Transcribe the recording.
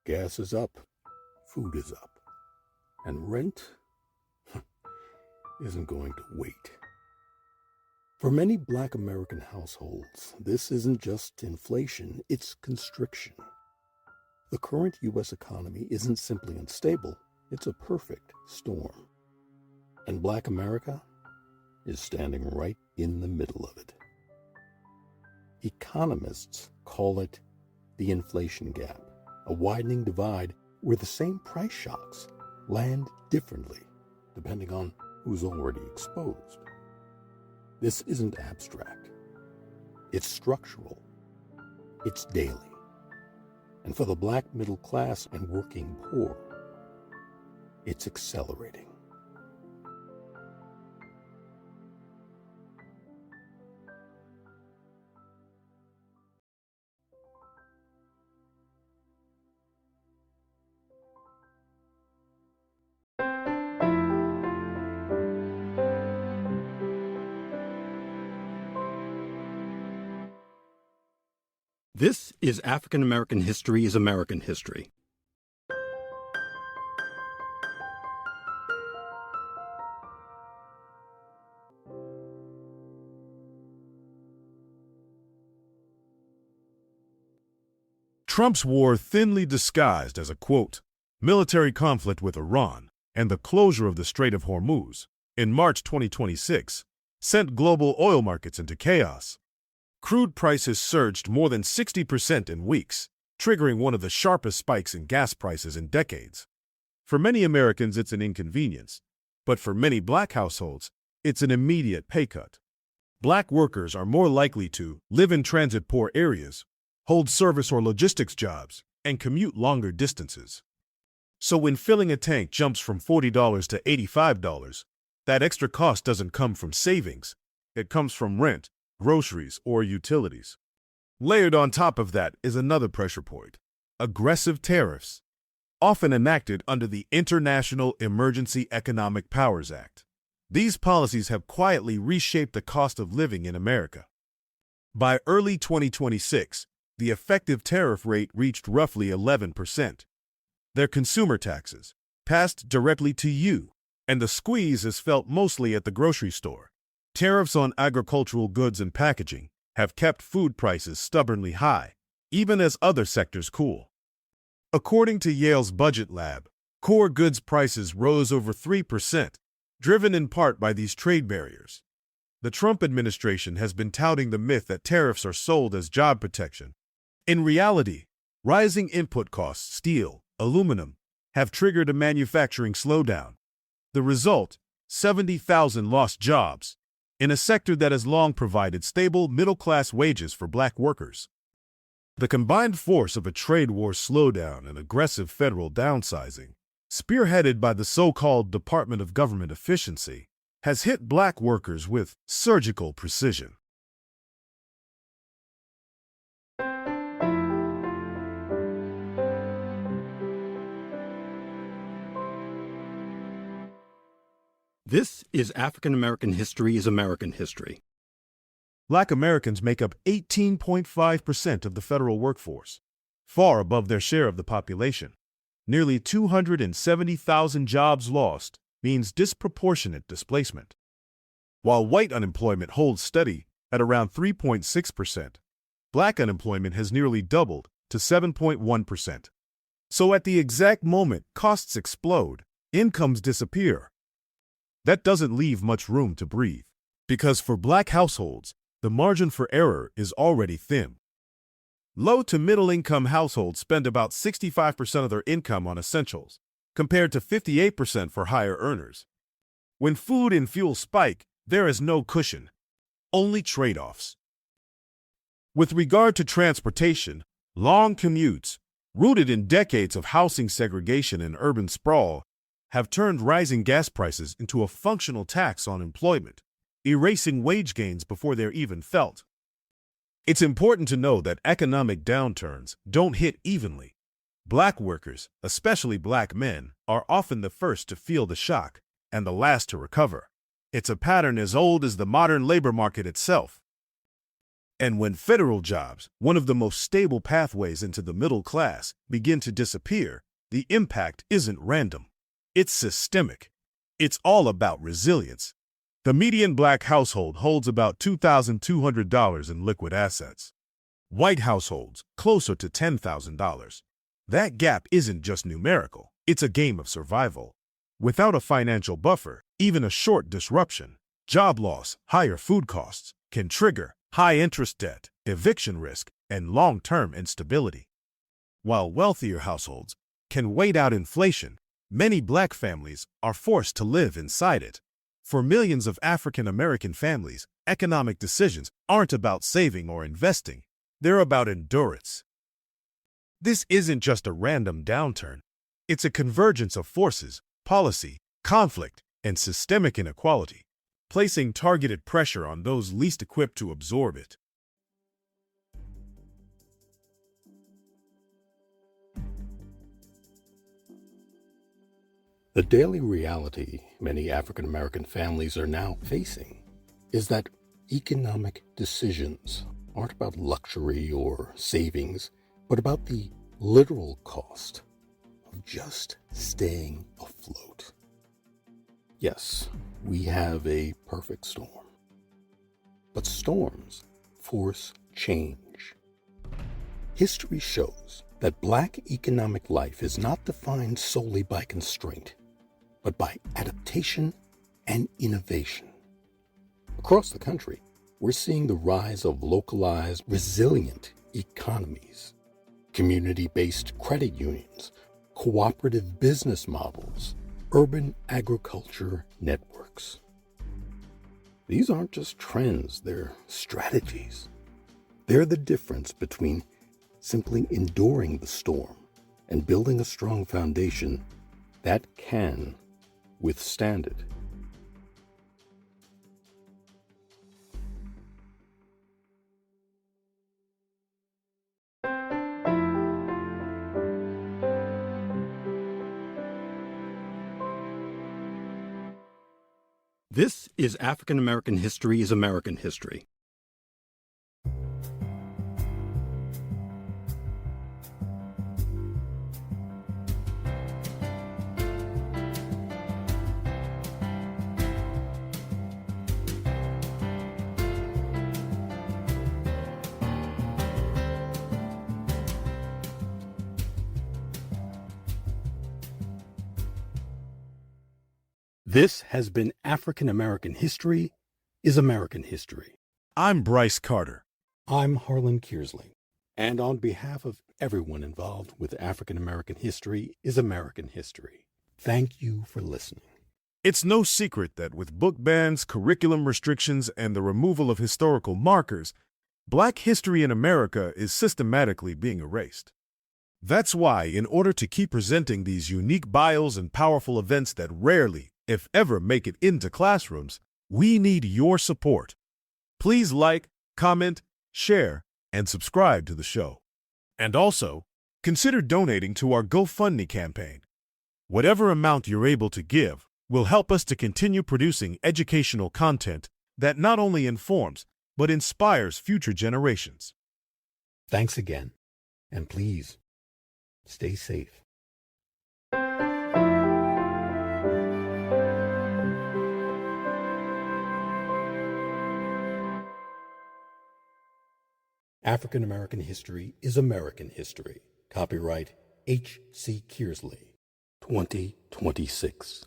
Gas is up, food is up, and rent isn't going to wait. For many Black American households, this isn't just inflation, it's constriction. The current U.S. economy isn't simply unstable, it's a perfect storm. And Black America is standing right in the middle of it. Economists call it the inflation gap, a widening divide where the same price shocks land differently depending on who's already exposed. This isn't abstract. It's structural. It's daily. And for the Black middle class and working poor, it's accelerating. This is African American History is American History. Trump's war, thinly disguised as a, quote, military conflict with Iran and the closure of the Strait of Hormuz in March 2026, sent global oil markets into chaos. Crude prices surged more than 60% in weeks, triggering one of the sharpest spikes in gas prices in decades. For many Americans, it's an inconvenience, but for many Black households, it's an immediate pay cut. Black workers are more likely to live in transit-poor areas, hold service or logistics jobs, and commute longer distances. So when filling a tank jumps from $40 to $85, that extra cost doesn't come from savings, it comes from rent, groceries, or utilities. Layered on top of that is another pressure point: aggressive tariffs, often enacted under the International Emergency Economic Powers Act. These policies have quietly reshaped the cost of living in America. By early 2026, the effective tariff rate reached roughly 11%. They're consumer taxes, passed directly to you, and the squeeze is felt mostly at the grocery store. Tariffs on agricultural goods and packaging have kept food prices stubbornly high, even as other sectors cool. According to Yale's Budget Lab, core goods prices rose over 3%, driven in part by these trade barriers. The Trump administration has been touting the myth that tariffs are sold as job protection. In reality, rising input costs, steel, aluminum, have triggered a manufacturing slowdown. The result, 70,000 lost jobs in a sector that has long provided stable middle-class wages for Black workers. The combined force of a trade war slowdown and aggressive federal downsizing, spearheaded by the so-called Department of Government Efficiency, has hit Black workers with surgical precision. This is African American History is American History. Black Americans make up 18.5% of the federal workforce, far above their share of the population. Nearly 270,000 jobs lost means disproportionate displacement. While white unemployment holds steady at around 3.6%, Black unemployment has nearly doubled to 7.1%. So at the exact moment costs explode, incomes disappear. That doesn't leave much room to breathe, because for Black households, the margin for error is already thin. Low to middle-income households spend about 65% of their income on essentials, compared to 58% for higher earners. When food and fuel spike, there is no cushion, only trade-offs. With regard to transportation, long commutes, rooted in decades of housing segregation and urban sprawl, have turned rising gas prices into a functional tax on employment, erasing wage gains before they're even felt. It's important to know that economic downturns don't hit evenly. Black workers, especially Black men, are often the first to feel the shock and the last to recover. It's a pattern as old as the modern labor market itself. And when federal jobs, one of the most stable pathways into the middle class, begin to disappear, the impact isn't random. It's systemic. It's all about resilience. The median black household holds about $2,200 in liquid assets. White households, closer to $10,000. That gap isn't just numerical. It's a game of survival. Without a financial buffer, even a short disruption, job loss, higher food costs, can trigger high interest debt, eviction risk, and long-term instability. While wealthier households can wait out inflation, many black families are forced to live inside it. For millions of African American families, economic decisions aren't about saving or investing. They're about endurance. This isn't just a random downturn. It's a convergence of forces, policy, conflict, and systemic inequality, placing targeted pressure on those least equipped to absorb it. The daily reality many African American families are now facing is that economic decisions aren't about luxury or savings, but about the literal cost of just staying afloat. Yes, we have a perfect storm, but storms force change. History shows that Black economic life is not defined solely by constraint, but by adaptation and innovation. Across the country, we're seeing the rise of localized, resilient economies, community-based credit unions, cooperative business models, urban agriculture networks. These aren't just trends, they're strategies. They're the difference between simply enduring the storm and building a strong foundation that can withstand it. This is African American History is American History. This has been African American History is American History. I'm Bryce Carter. I'm Harlan Kearsley. And on behalf of everyone involved with African American History is American History, thank you for listening. It's no secret that with book bans, curriculum restrictions, and the removal of historical markers, Black history in America is systematically being erased. That's why, in order to keep presenting these unique bios and powerful events that rarely, if ever, make it into classrooms, we need your support. Please like, comment, share, and subscribe to the show. And also, consider donating to our GoFundMe campaign. Whatever amount you're able to give will help us to continue producing educational content that not only informs, but inspires future generations. Thanks again, and please, stay safe. African American History is American History. Copyright H.C. Kearsley, 2026.